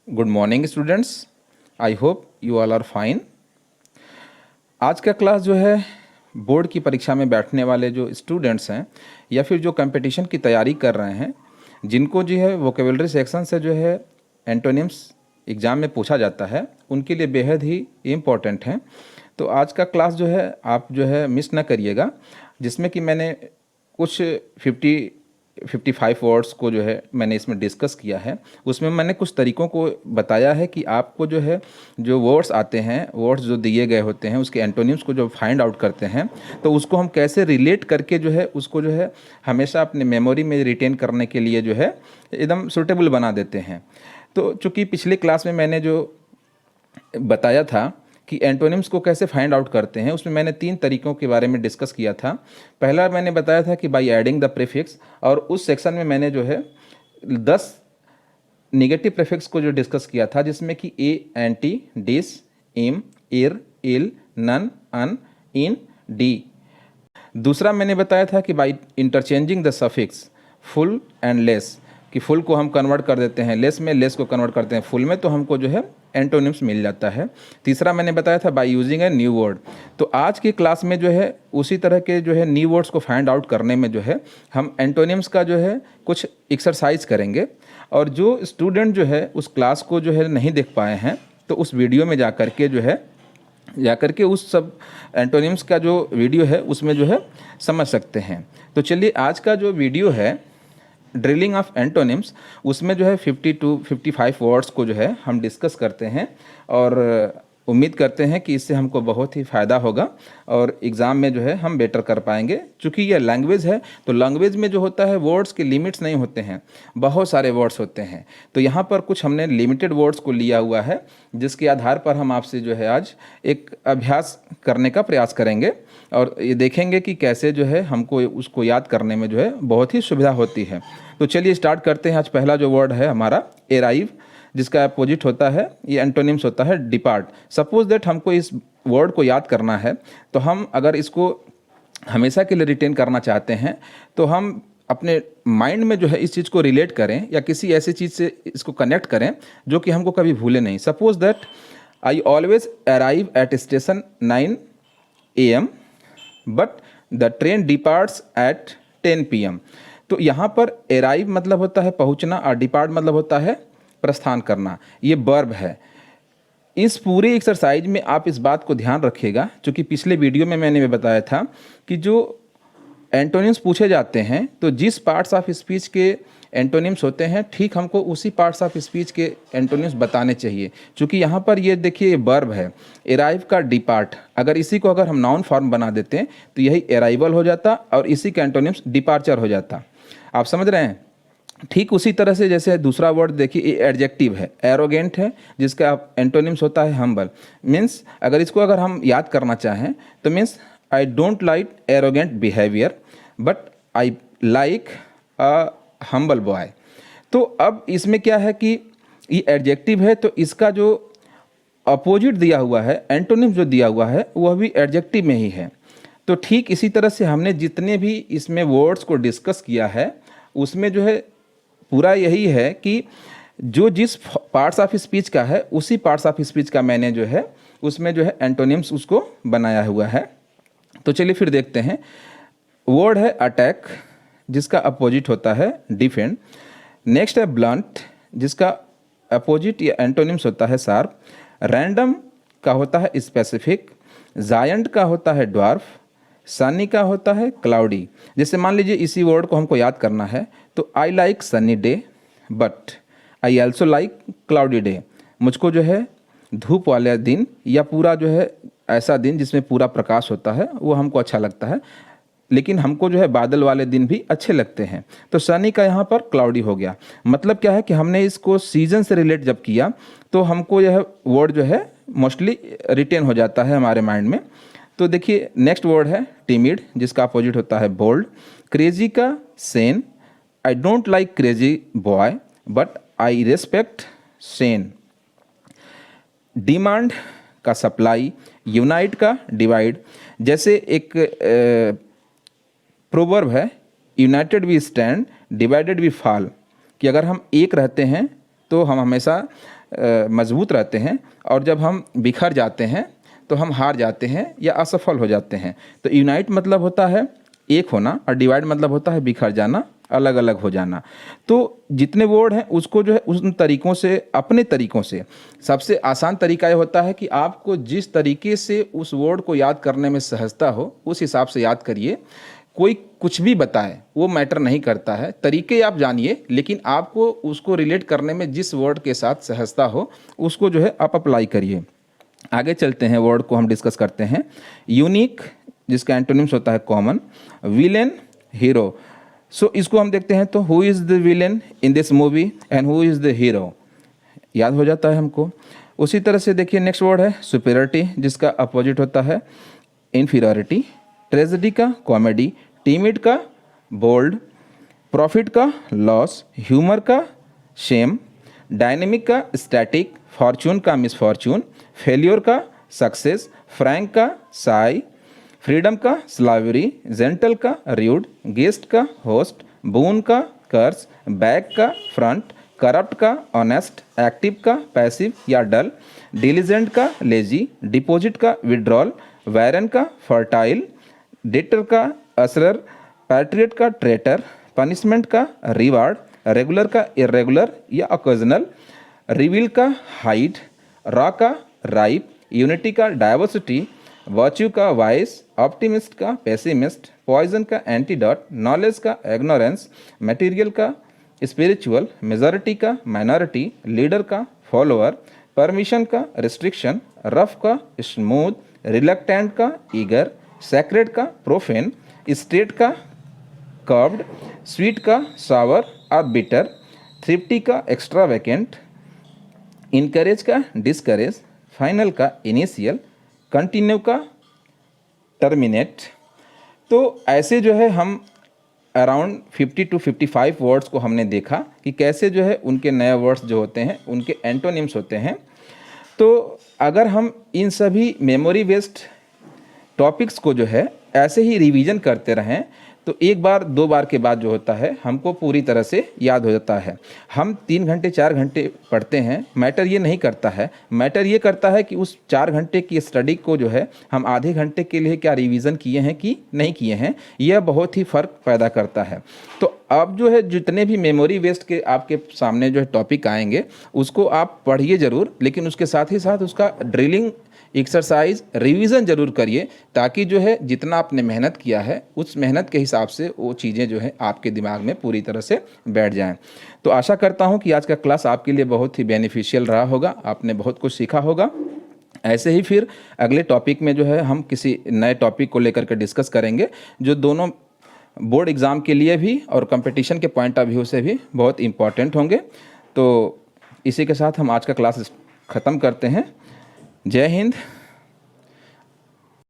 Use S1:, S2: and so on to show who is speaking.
S1: Good morning students, I hope you all are fine. आज का class जो है बोर्ड की परीक्षा में बैठने वाले जो स्टूडेंट्स हैं या फिर जो कंपटीशन की तैयारी कर रहे हैं, जिनको जो है वोकेबलरी सेक्शन से जो है एंटोनिम्स एग्ज़ाम में पूछा जाता है, उनके लिए बेहद ही इम्पोर्टेंट है। तो आज का क्लास जो है आप जो है मिस ना करिएगा, जिसमें कि मैंने कुछ 55 वर्ड्स को जो है मैंने इसमें डिस्कस किया है। उसमें मैंने कुछ तरीक़ों को बताया है कि आपको जो है जो वर्ड्स आते हैं, वर्ड्स जो दिए गए होते हैं, उसके एंटोनिम्स को जो फाइंड आउट करते हैं, तो उसको हम कैसे रिलेट करके जो है उसको जो है हमेशा अपने मेमोरी में रिटेन करने के लिए जो है एकदम सूटेबल बना देते हैं। तो चूँकि पिछले क्लास में मैंने जो बताया था कि एंटोनिम्स को कैसे फाइंड आउट करते हैं, उसमें मैंने 3 तरीक़ों के बारे में डिस्कस किया था। पहला मैंने बताया था कि बाय एडिंग द प्रीफिक्स, और उस सेक्शन में मैंने जो है 10 नेगेटिव प्रीफिक्स को जो डिस्कस किया था, जिसमें कि ए, एंटी, डिस, इम, ir, इल, नन, अन, इन, डी। दूसरा मैंने बताया था कि by interchanging the suffix full and less, कि फुल को हम कन्वर्ट कर देते हैं लेस में, लेस को कन्वर्ट करते हैं फुल में, तो हमको जो है एंटोनिम्स मिल जाता है। तीसरा मैंने बताया था by using a new word. तो आज की क्लास में जो है उसी तरह के जो है न्यू वर्ड्स को फाइंड आउट करने में जो है हम एंटोनिम्स का जो है कुछ एक्सरसाइज करेंगे। और जो स्टूडेंट जो है उस क्लास को जो है नहीं देख पाए हैं, तो उस वीडियो में जा कर के उस सब एंटोनिम्स का जो वीडियो है उसमें जो है समझ सकते हैं। तो चलिए, आज का जो वीडियो है ड्रिलिंग ऑफ एंटोनिम्स, उसमें जो है 50 to 55 वर्ड्स को जो है हम डिस्कस करते हैं, और उम्मीद करते हैं कि इससे हमको बहुत ही फ़ायदा होगा और एग्ज़ाम में जो है हम बेटर कर पाएंगे। चूँकि ये लैंग्वेज है, तो लैंग्वेज में जो होता है वर्ड्स के लिमिट्स नहीं होते हैं, बहुत सारे वर्ड्स होते हैं। तो यहाँ पर कुछ हमने लिमिटेड वर्ड्स को लिया हुआ है, जिसके आधार पर हम आपसे जो है आज एक अभ्यास करने का प्रयास करेंगे और ये देखेंगे कि कैसे जो है हमको उसको याद करने में जो है बहुत ही सुविधा होती है। तो चलिए स्टार्ट करते हैं। आज पहला जो वर्ड है हमारा एराइव, जिसका अपोजिट होता है, ये एंटोनिम्स होता है डिपार्ट। सपोज दैट हमको इस वर्ड को याद करना है, तो हम अगर इसको हमेशा के लिए रिटेन करना चाहते हैं, तो हम अपने माइंड में जो है इस चीज़ को रिलेट करें या किसी ऐसी चीज़ से इसको कनेक्ट करें जो कि हमको कभी भूले नहीं। Suppose that I always arrive at station 9 AM but the train departs at 10 PM। तो यहाँ पर अराइव मतलब होता है पहुँचना और डिपार्ट मतलब होता है प्रस्थान करना। ये वर्ब है। इस पूरे एक्सरसाइज में आप इस बात को ध्यान रखिएगा, क्योंकि पिछले वीडियो में मैंने बताया था कि जो एंटोनिम्स पूछे जाते हैं, तो जिस पार्ट्स ऑफ स्पीच के एंटोनिम्स होते हैं, ठीक हमको उसी पार्ट्स ऑफ स्पीच के एंटोनिम्स बताने चाहिए। क्योंकि यहाँ पर ये देखिए वर्ब है, अराइव का डिपार्ट, अगर इसी को अगर हम नाउन फॉर्म बना देते हैं तो यही अराइवल हो जाता और इसी का एंटोनिम्स डिपार्चर हो जाता। आप समझ रहे हैं? ठीक उसी तरह से जैसे दूसरा वर्ड देखिए, ये एडजेक्टिव है, एरोगेंट है, जिसका एंटोनिम्स होता है हम्बल। मीन्स अगर इसको अगर हम याद करना चाहें तो means I don't like arrogant behaviour but I like a humble boy. तो अब इसमें क्या है कि ये एडजेक्टिव है, तो इसका जो अपोजिट दिया हुआ है, एंटोनिम्स जो दिया हुआ है, वह भी एडजेक्टिव में ही है। तो ठीक इसी तरह से हमने जितने भी इसमें वर्ड्स को डिस्कस किया है, उसमें जो है पूरा यही है कि जो जिस पार्ट्स ऑफ स्पीच का है, उसी पार्ट्स ऑफ स्पीच का मैंने जो है उसमें जो है एंटोनिम्स उसको बनाया हुआ है। तो चलिए फिर देखते हैं। वर्ड है अटैक, जिसका अपोजिट होता है डिफेंड। नेक्स्ट है ब्लंट, जिसका अपोजिट या एंटोनिम्स होता है शार्प। रैंडम का होता है स्पेसिफिक। जायंट का होता है ड्वार्फ। सनी का होता है क्लाउडी। जैसे मान लीजिए इसी वर्ड को हमको याद करना है, तो I like sunny day but I also like cloudy day. मुझको जो है धूप वाले दिन या पूरा जो है ऐसा दिन जिसमें पूरा प्रकाश होता है वो हमको अच्छा लगता है, लेकिन हमको जो है बादल वाले दिन भी अच्छे लगते हैं। तो सनी का यहाँ पर क्लाउडी हो गया। मतलब क्या है कि हमने इसको सीजन से रिलेट जब किया तो हमको यह वर्ड जो है मोस्टली रिटेन हो जाता है हमारे माइंड में। तो देखिए नेक्स्ट वर्ड है टिमिड, जिसका अपोजिट होता है बोल्ड। क्रेजी का sane, I don't like crazy boy but I respect sane. Demand का सप्लाई। यूनाइट का डिवाइड। जैसे एक प्रोवर्ब है, united we stand divided we fall, कि अगर हम एक रहते हैं तो हम हमेशा मजबूत रहते हैं, और जब हम बिखर जाते हैं तो हम हार जाते हैं या असफल हो जाते हैं। तो यूनाइट मतलब होता है एक होना, और डिवाइड मतलब होता है बिखर जाना, अलग अलग हो जाना। तो जितने वर्ड हैं उसको जो है उन तरीक़ों से, अपने तरीक़ों से, सबसे आसान तरीका ये होता है कि आपको जिस तरीके से उस वर्ड को याद करने में सहजता हो उस हिसाब से याद करिए। कोई कुछ भी बताए वो मैटर नहीं करता है, तरीके आप जानिए, लेकिन आपको उसको रिलेट करने में जिस वर्ड के साथ सहजता हो उसको जो है आप अप्लाई करिए। आगे चलते हैं, वर्ड को हम डिस्कस करते हैं। यूनिक, जिसका एंटोनिम्स होता है कॉमन, विलेन, हीरो। सो इसको हम देखते हैं, तो who is the villain in this movie and who is the hero, याद हो जाता है हमको। उसी तरह से देखिए नेक्स्ट वर्ड है सुपीरियरिटी, जिसका अपोजिट होता है इन्फीरियरिटी। ट्रेजेडी का कॉमेडी, टीमिड का बोल्ड, प्रॉफिट का लॉस, ह्यूमर का शेम, डायनेमिक का स्टैटिक, फॉर्चून का मिसफॉर्चून, फेल्योर का सक्सेस, फ्रैंक का साई, फ्रीडम का स्लावरी, जेंटल का र्यूड, गेस्ट का होस्ट, बून का कर्स, बैक का फ्रंट, करप्ट का ऑनेस्ट, एक्टिव का पैसिव या डल, डिलीजेंट का लेजी, डिपॉजिट का विड्रॉल, वैरन का फर्टाइल, डेटर का असरर, पैट्रियट का ट्रेटर, पनिशमेंट का रिवार्ड, रेगुलर का इरेगुलर या ओकेजनल, रिवील का हाइड, रॉ का राइप, यूनिटी का डाइवर्सिटी, वर्च्यू का वाइस, ऑप्टिमिस्ट का पेसिमिस्ट, पॉइजन का एंटीडॉट, नॉलेज का इग्नोरेंस, मटेरियल का स्पिरिचुअल, मेजॉरिटी का माइनॉरिटी, लीडर का फॉलोअर, परमिशन का रिस्ट्रिक्शन, रफ का स्मूथ, रिलक्टेंट का ईगर, सैक्रेड का प्रोफेन, स्टेट का कर्व्ड, स्वीट का सावर और बिटर, थ्रिफ्टी का एक्स्ट्रा वैकेंट, इनकरेज का डिस्करेज, फाइनल का इनिशियल, कंटिन्यू का टर्मिनेट। तो ऐसे जो है हम अराउंड 50 to 55 वर्ड्स को हमने देखा कि कैसे जो है उनके नए वर्ड्स जो होते हैं उनके एंटोनिम्स होते हैं। तो अगर हम इन सभी मेमोरी बेस्ड टॉपिक्स को जो है ऐसे ही रिवीजन करते रहें तो एक बार दो बार के बाद जो होता है हमको पूरी तरह से याद हो जाता है। हम 3 घंटे 4 घंटे पढ़ते हैं, मैटर ये नहीं करता है, मैटर ये करता है कि उस 4 घंटे की स्टडी को जो है हम आधे घंटे के लिए क्या रिवीजन किए हैं कि नहीं किए हैं, यह बहुत ही फ़र्क पैदा करता है। तो अब जो है जितने भी मेमोरी बेस्ड के आपके सामने जो है टॉपिक आएंगे उसको आप पढ़िए ज़रूर, लेकिन उसके साथ ही साथ उसका ड्रिलिंग एक्सरसाइज रिवीजन जरूर करिए, ताकि जो है जितना आपने मेहनत किया है उस मेहनत के हिसाब से वो चीज़ें जो है आपके दिमाग में पूरी तरह से बैठ जाएं। तो आशा करता हूं कि आज का क्लास आपके लिए बहुत ही बेनिफिशियल रहा होगा, आपने बहुत कुछ सीखा होगा। ऐसे ही फिर अगले टॉपिक में जो है हम किसी नए टॉपिक को लेकर के डिस्कस करेंगे जो दोनों बोर्ड एग्ज़ाम के लिए भी और कंपटीशन के पॉइंट ऑफ व्यू से भी बहुत इम्पॉर्टेंट होंगे। तो इसी के साथ हम आज का क्लास ख़त्म करते हैं। जय हिंद।